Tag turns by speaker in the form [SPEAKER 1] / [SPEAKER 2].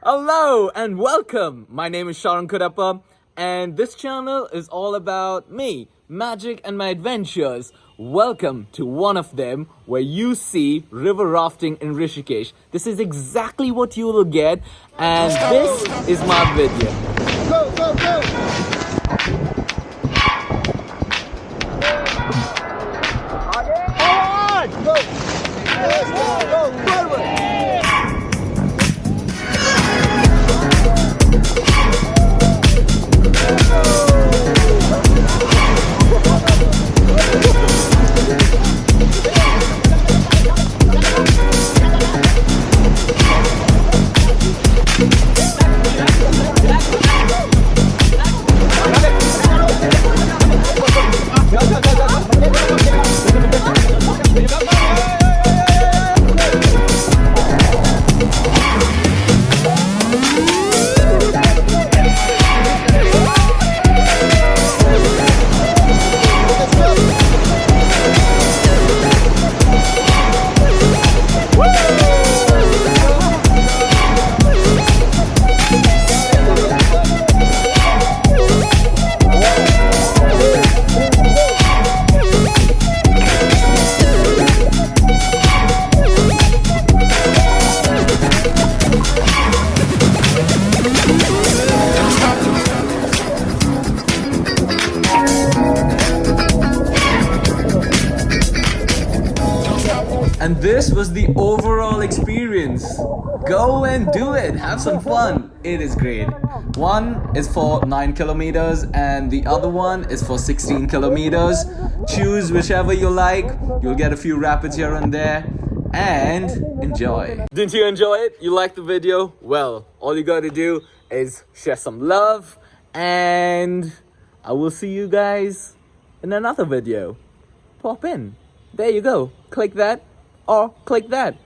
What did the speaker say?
[SPEAKER 1] Hello and welcome. My name is Sharan Kudappa, and this channel is all about me, magic, and my adventures. Welcome to one of them where you see river rafting in Rishikesh. This is exactly what you will get, and this is my video.
[SPEAKER 2] Go, go, go! Forward! Go! Yes, go, forward!
[SPEAKER 1] And this was the overall experience. Go and do it. Have some fun. It is great. One is for 9 kilometers and the other one is for 16 kilometers. Choose whichever you like. You'll get a few rapids here and there. And enjoy. Didn't you enjoy it? You liked the video? Well, all you gotta do is share some love. And I will see you guys in another video. Pop in. There you go. Click that or click that.